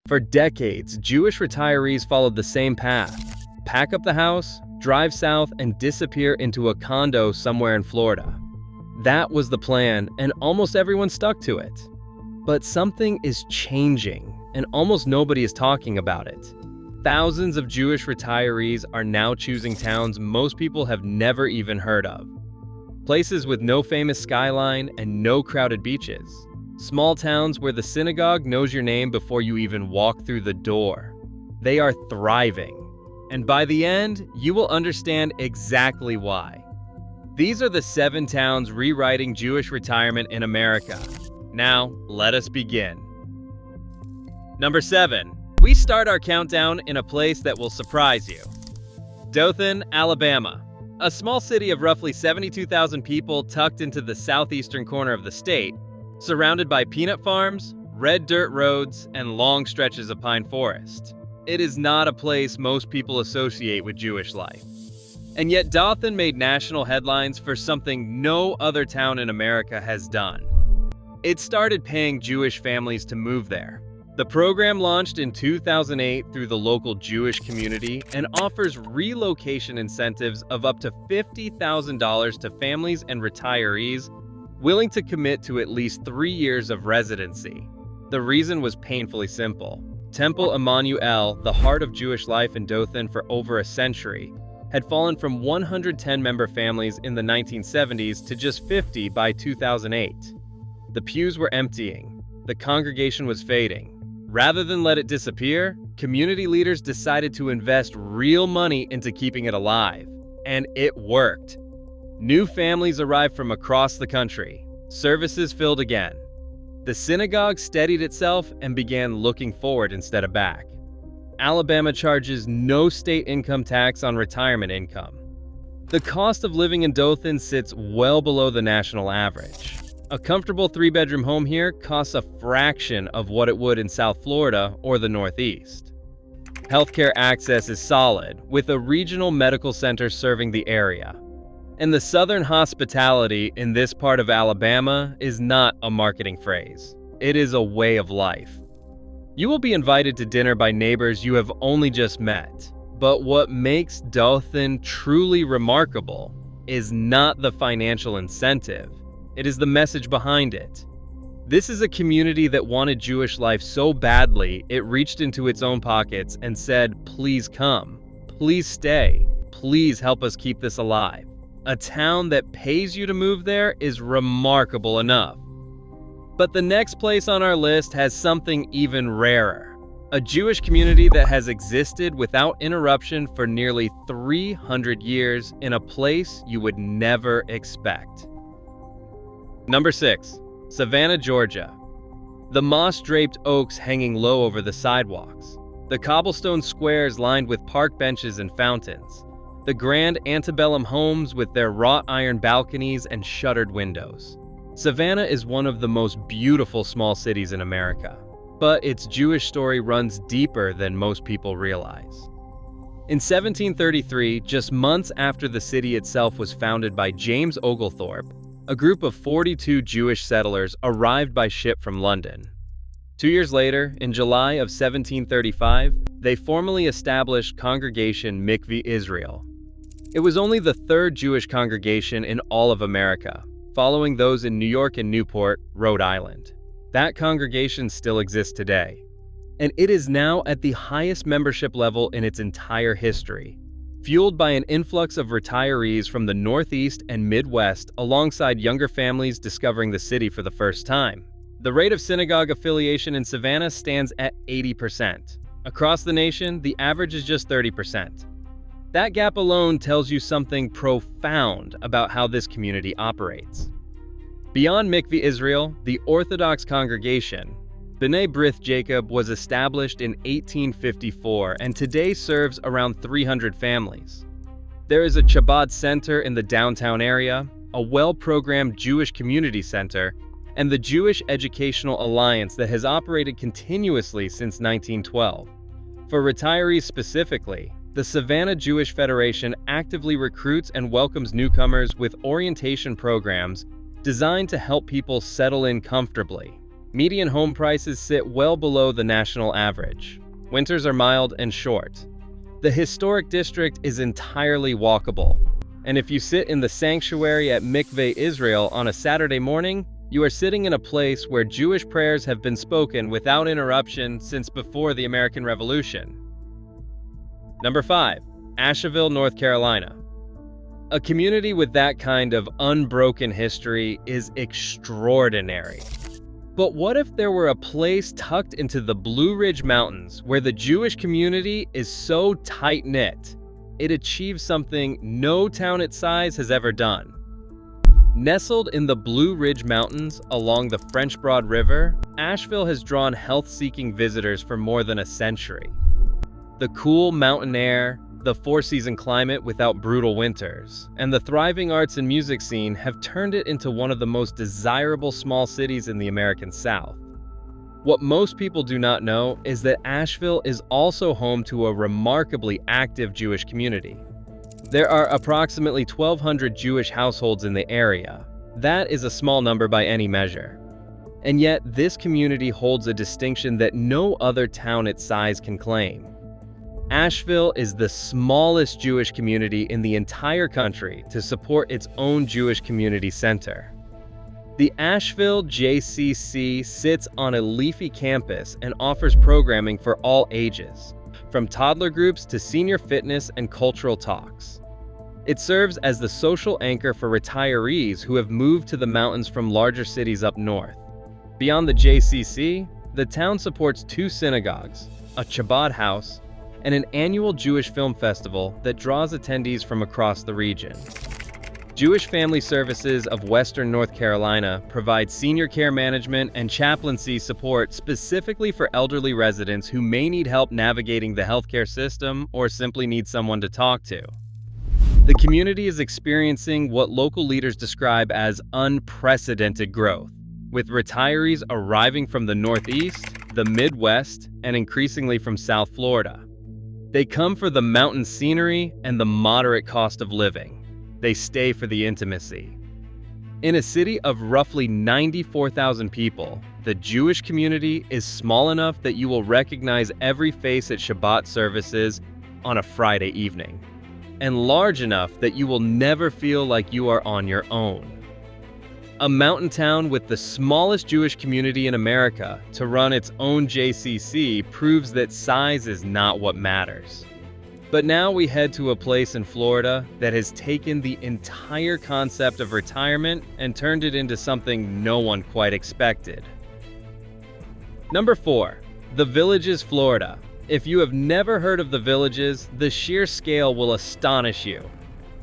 For decades, Jewish retirees followed the same path: pack up the house, drive south, and disappear into a condo somewhere in Florida. That was the plan, and almost everyone stuck to it. But something is changing, and almost nobody is talking about it. Thousands of Jewish retirees are now choosing towns most people have never even heard of. Places with no famous skyline and no crowded beaches. Small towns where the synagogue knows your name before you even walk through the door. They are thriving. And by the end, you will understand exactly why. These are the 7 towns rewriting Jewish retirement in America. Now, let us begin. Number 7. We start our countdown in a place that will surprise you. Dothan, Alabama. A small city of roughly 72,000 people tucked into the southeastern corner of the state, surrounded by peanut farms, red dirt roads, and long stretches of pine forest. It is not a place most people associate with Jewish life. And yet Dothan made national headlines for something no other town in America has done. It started paying Jewish families to move there. The program launched in 2008 through the local Jewish community and offers relocation incentives of up to $50,000 to families and retirees willing to commit to at least 3 years of residency. The reason was painfully simple. Temple Emmanuel, the heart of Jewish life in Dothan for over a century, had fallen from 110 member families in the 1970s to just 50 by 2008. The pews were emptying. The congregation was fading. Rather than let it disappear, community leaders decided to invest real money into keeping it alive. And it worked. New families arrived from across the country. Services filled again. The synagogue steadied itself and began looking forward instead of back. Alabama charges no state income tax on retirement income. The cost of living in Dothan sits well below the national average. A comfortable 3-bedroom home here costs a fraction of what it would in South Florida or the Northeast. Healthcare access is solid, with a regional medical center serving the area. And the Southern hospitality in this part of Alabama is not a marketing phrase. It is a way of life. You will be invited to dinner by neighbors you have only just met. But what makes Dothan truly remarkable is not the financial incentive. It is the message behind it. This is a community that wanted Jewish life so badly, it reached into its own pockets and said, "Please come. Please stay. Please help us keep this alive." A town that pays you to move there is remarkable enough. But the next place on our list has something even rarer. A Jewish community that has existed without interruption for nearly 300 years in a place you would never expect. Number 6. Savannah, Georgia. The moss-draped oaks hanging low over the sidewalks. The cobblestone squares lined with park benches and fountains. The grand antebellum homes with their wrought iron balconies and shuttered windows. Savannah is one of the most beautiful small cities in America, but its Jewish story runs deeper than most people realize. In 1733, just months after the city itself was founded by James Oglethorpe, a group of 42 Jewish settlers arrived by ship from London. 2 years later, in July of 1735, they formally established Congregation Mickve, Israel. It was only the 3rd Jewish congregation in all of America, following those in New York and Newport, Rhode Island. That congregation still exists today, and it is now at the highest membership level in its entire history, fueled by an influx of retirees from the Northeast and Midwest alongside younger families discovering the city for the first time. The rate of synagogue affiliation in Savannah stands at 80%. Across the nation, the average is just 30%. That gap alone tells you something profound about how this community operates. Beyond Mickve, Israel, the Orthodox congregation, B'nai B'rith Jacob, was established in 1854 and today serves around 300 families. There is a Chabad center in the downtown area, a well-programmed Jewish community center, and the Jewish Educational Alliance that has operated continuously since 1912. For retirees specifically, the Savannah Jewish Federation actively recruits and welcomes newcomers with orientation programs designed to help people settle in comfortably. Median home prices sit well below the national average. Winters are mild and short. The historic district is entirely walkable. And if you sit in the sanctuary at Mickve, Israel on a Saturday morning, you are sitting in a place where Jewish prayers have been spoken without interruption since before the American Revolution. Number 5. Asheville, North Carolina. A community with that kind of unbroken history is extraordinary. But what if there were a place tucked into the Blue Ridge Mountains where the Jewish community is so tight-knit, it achieves something no town its size has ever done? Nestled in the Blue Ridge Mountains along the French Broad River, Asheville has drawn health-seeking visitors for more than a century. The cool mountain air, the four-season climate without brutal winters, and the thriving arts and music scene have turned it into one of the most desirable small cities in the American South. What most people do not know is that Asheville is also home to a remarkably active Jewish community. There are approximately 1,200 Jewish households in the area. That is a small number by any measure. And yet, this community holds a distinction that no other town its size can claim. Asheville is the smallest Jewish community in the entire country to support its own Jewish community center. The Asheville JCC sits on a leafy campus and offers programming for all ages, from toddler groups to senior fitness and cultural talks. It serves as the social anchor for retirees who have moved to the mountains from larger cities up north. Beyond the JCC, the town supports 2 synagogues, a Chabad house, and an annual Jewish film festival that draws attendees from across the region. Jewish Family Services of Western North Carolina provide senior care management and chaplaincy support specifically for elderly residents who may need help navigating the healthcare system or simply need someone to talk to. The community is experiencing what local leaders describe as unprecedented growth, with retirees arriving from the Northeast, the Midwest, and increasingly from South Florida. They come for the mountain scenery and the moderate cost of living. They stay for the intimacy. In a city of roughly 94,000 people, the Jewish community is small enough that you will recognize every face at Shabbat services on a Friday evening, and large enough that you will never feel like you are on your own. A mountain town with the smallest Jewish community in America to run its own JCC proves that size is not what matters. But now we head to a place in Florida that has taken the entire concept of retirement and turned it into something no one quite expected. Number 4. The Villages, Florida. If you have never heard of the Villages, the sheer scale will astonish you.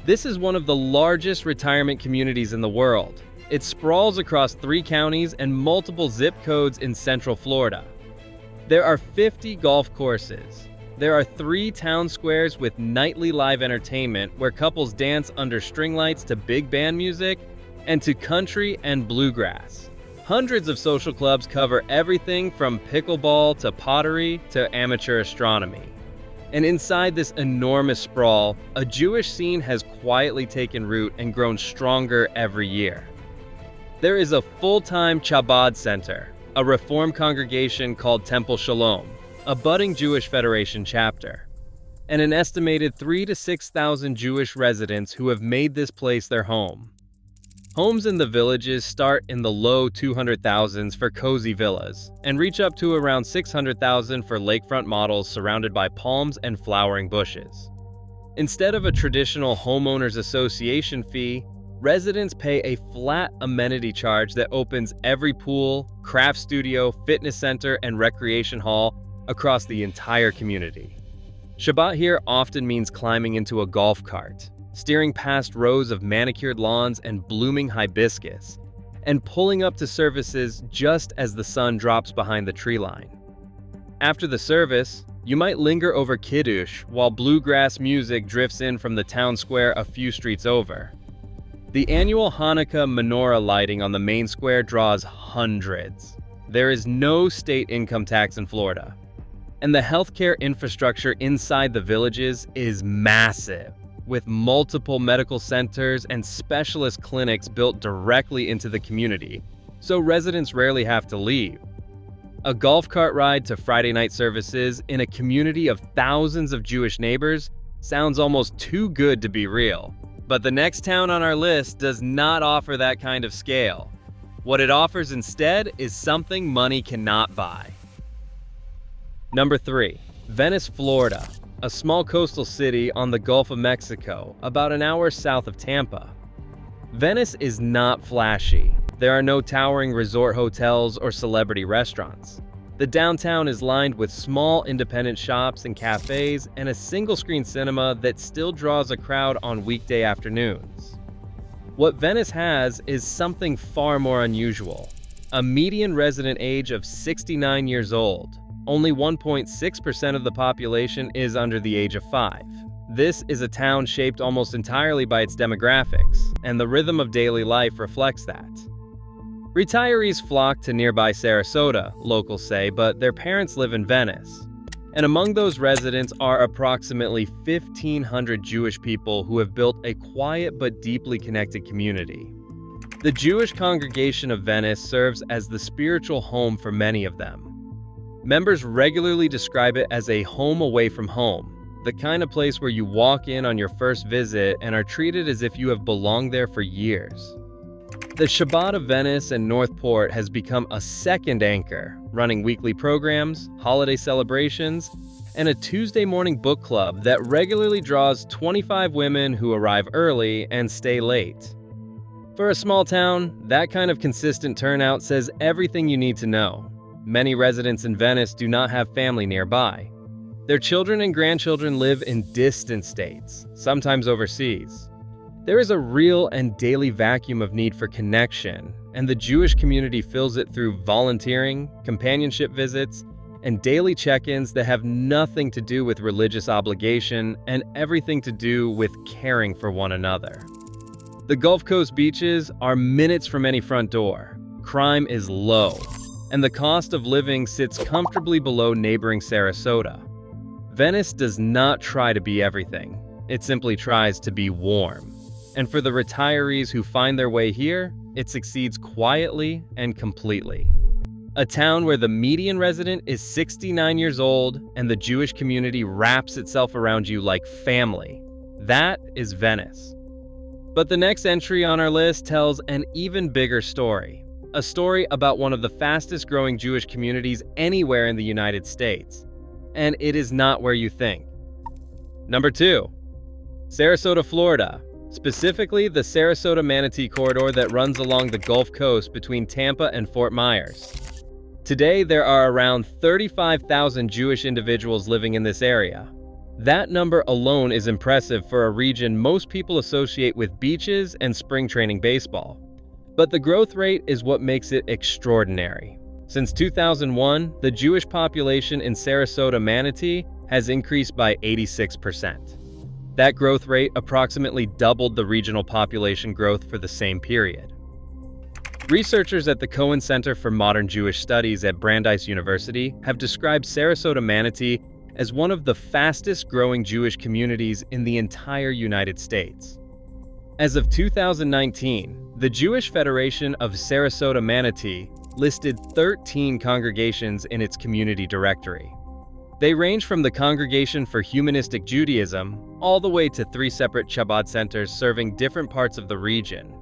This is one of the largest retirement communities in the world. It sprawls across 3 counties and multiple zip codes in Central Florida. There are 50 golf courses. There are 3 town squares with nightly live entertainment where couples dance under string lights to big band music and to country and bluegrass. Hundreds of social clubs cover everything from pickleball to pottery to amateur astronomy. And inside this enormous sprawl, a Jewish scene has quietly taken root and grown stronger every year. There is a full-time Chabad center, a Reform congregation called Temple Shalom, a budding Jewish Federation chapter, and an estimated 3,000 to 6,000 Jewish residents who have made this place their home. Homes in the Villages start in the low 200,000s for cozy villas and reach up to around 600,000 for lakefront models surrounded by palms and flowering bushes. Instead of a traditional homeowners association fee, residents pay a flat amenity charge that opens every pool, craft studio, fitness center, and recreation hall across the entire community. Shabbat here often means climbing into a golf cart, steering past rows of manicured lawns and blooming hibiscus, and pulling up to services just as the sun drops behind the tree line. After the service, you might linger over Kiddush while bluegrass music drifts in from the town square a few streets over. The annual Hanukkah menorah lighting on the main square draws hundreds. There is no state income tax in Florida. And the healthcare infrastructure inside the Villages is massive, with multiple medical centers and specialist clinics built directly into the community, so residents rarely have to leave. A golf cart ride to Friday night services in a community of thousands of Jewish neighbors sounds almost too good to be real. But the next town on our list does not offer that kind of scale. What it offers instead is something money cannot buy. Number 3. Venice, Florida, a small coastal city on the Gulf of Mexico, about an hour south of Tampa. Venice is not flashy. There are no towering resort hotels or celebrity restaurants. The downtown is lined with small independent shops and cafes and a single-screen cinema that still draws a crowd on weekday afternoons. What Venice has is something far more unusual. A median resident age of 69 years old. Only 1.6% of the population is under the age of 5. This is a town shaped almost entirely by its demographics, and the rhythm of daily life reflects that. Retirees flock to nearby Sarasota, locals say, but their parents live in Venice. And among those residents are approximately 1,500 Jewish people who have built a quiet but deeply connected community. The Jewish congregation of Venice serves as the spiritual home for many of them. Members regularly describe it as a home away from home, the kind of place where you walk in on your first visit and are treated as if you have belonged there for years. The Shabbat of Venice and North Port has become a second anchor, running weekly programs, holiday celebrations, and a Tuesday morning book club that regularly draws 25 women who arrive early and stay late. For a small town, that kind of consistent turnout says everything you need to know. Many residents in Venice do not have family nearby. Their children and grandchildren live in distant states, sometimes overseas. There is a real and daily vacuum of need for connection, and the Jewish community fills it through volunteering, companionship visits, and daily check-ins that have nothing to do with religious obligation and everything to do with caring for one another. The Gulf Coast beaches are minutes from any front door. Crime is low, and the cost of living sits comfortably below neighboring Sarasota. Venice does not try to be everything. It simply tries to be warm. And for the retirees who find their way here, it succeeds quietly and completely. A town where the median resident is 69 years old and the Jewish community wraps itself around you like family. That is Venice. But the next entry on our list tells an even bigger story. A story about one of the fastest growing Jewish communities anywhere in the United States. And it is not where you think. Number 2. Sarasota, Florida. Specifically, the Sarasota-Manatee corridor that runs along the Gulf Coast between Tampa and Fort Myers. Today, there are around 35,000 Jewish individuals living in this area. That number alone is impressive for a region most people associate with beaches and spring training baseball. But the growth rate is what makes it extraordinary. Since 2001, the Jewish population in Sarasota-Manatee has increased by 86%. That growth rate approximately doubled the regional population growth for the same period. Researchers at the Cohen Center for Modern Jewish Studies at Brandeis University have described Sarasota-Manatee as one of the fastest growing Jewish communities in the entire United States. As of 2019, the Jewish Federation of Sarasota-Manatee listed 13 congregations in its community directory. They range from the Congregation for Humanistic Judaism all the way to 3 separate Chabad centers serving different parts of the region.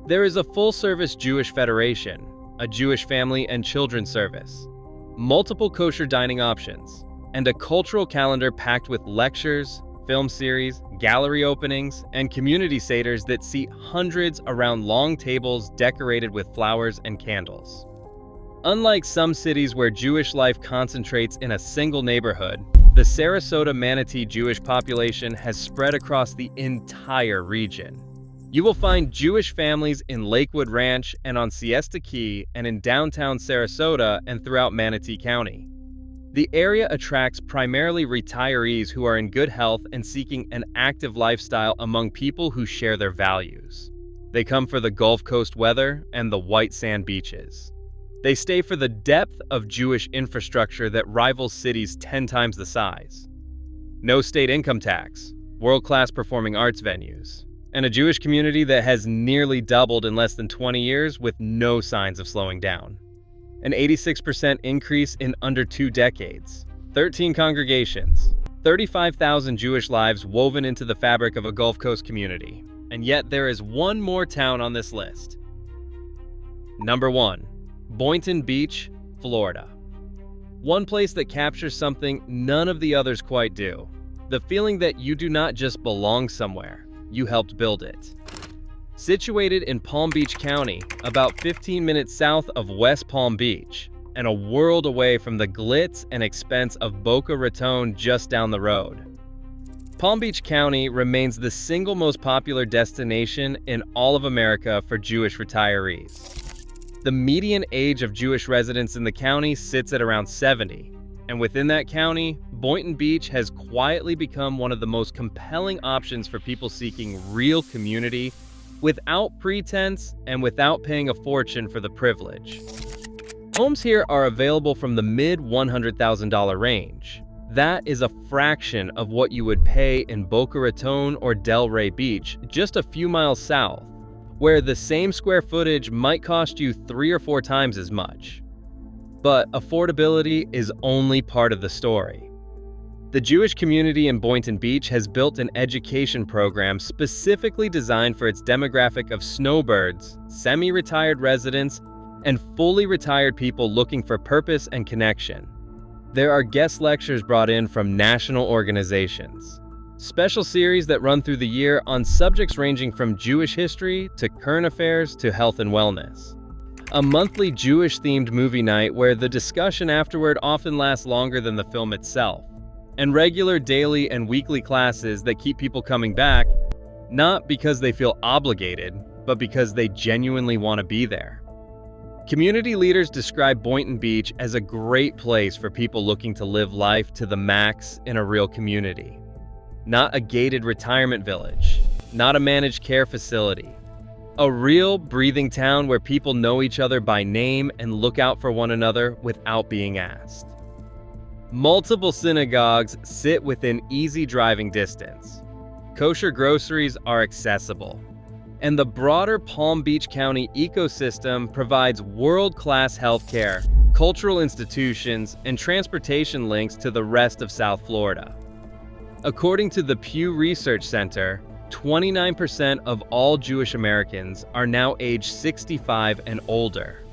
There is a full-service Jewish Federation, a Jewish family and children's service, multiple kosher dining options, and a cultural calendar packed with lectures, film series, gallery openings, and community seders that seat hundreds around long tables decorated with flowers and candles. Unlike some cities where Jewish life concentrates in a single neighborhood, the Sarasota-Manatee Jewish population has spread across the entire region. You will find Jewish families in Lakewood Ranch and on Siesta Key and in downtown Sarasota and throughout Manatee County. The area attracts primarily retirees who are in good health and seeking an active lifestyle among people who share their values. They come for the Gulf Coast weather and the white sand beaches. They stay for the depth of Jewish infrastructure that rivals cities 10 times the size. No state income tax, world-class performing arts venues, and a Jewish community that has nearly doubled in less than 20 years with no signs of slowing down. An 86% increase in under 2 decades, 13 congregations, 35,000 Jewish lives woven into the fabric of a Gulf Coast community. And yet there is one more town on this list. Number 1, Boynton Beach, Florida. One place that captures something none of the others quite do. The feeling that you do not just belong somewhere, you helped build it. Situated in Palm Beach County, about 15 minutes south of West Palm Beach, and a world away from the glitz and expense of Boca Raton just down the road. Palm Beach County remains the single most popular destination in all of America for Jewish retirees. The median age of Jewish residents in the county sits at around 70, and within that county, Boynton Beach has quietly become one of the most compelling options for people seeking real community without pretense and without paying a fortune for the privilege. Homes here are available from the mid-$100,000 range. That is a fraction of what you would pay in Boca Raton or Delray Beach, just a few miles south, where the same square footage might cost you 3 or 4 times as much. But affordability is only part of the story. The Jewish community in Boynton Beach has built an education program specifically designed for its demographic of snowbirds, semi-retired residents, and fully retired people looking for purpose and connection. There are guest lectures brought in from national organizations, special series that run through the year on subjects ranging from Jewish history to current affairs to health and wellness. A monthly Jewish-themed movie night where the discussion afterward often lasts longer than the film itself, and regular daily and weekly classes that keep people coming back, not because they feel obligated, but because they genuinely want to be there. Community leaders describe Boynton Beach as a great place for people looking to live life to the max in a real community. Not a gated retirement village, not a managed care facility. A real, breathing town where people know each other by name and look out for one another without being asked. Multiple synagogues sit within easy driving distance. Kosher groceries are accessible. And the broader Palm Beach County ecosystem provides world-class healthcare, cultural institutions, and transportation links to the rest of South Florida. According to the Pew Research Center, 29% of all Jewish Americans are now age 65 and older.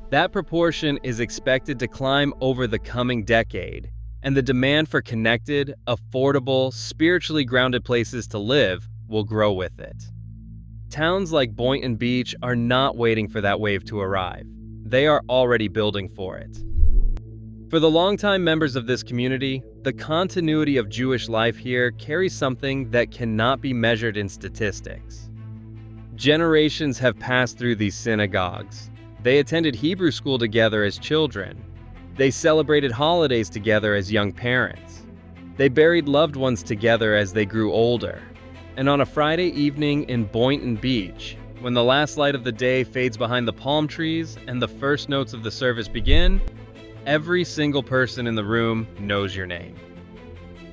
That proportion is expected to climb over the coming decade, and the demand for connected, affordable, spiritually grounded places to live will grow with it. Towns like Boynton Beach are not waiting for that wave to arrive. They are already building for it. For the longtime members of this community, the continuity of Jewish life here carries something that cannot be measured in statistics. Generations have passed through these synagogues. They attended Hebrew school together as children. They celebrated holidays together as young parents. They buried loved ones together as they grew older. And on a Friday evening in Boynton Beach, when the last light of the day fades behind the palm trees and the first notes of the service begin, every single person in the room knows your name.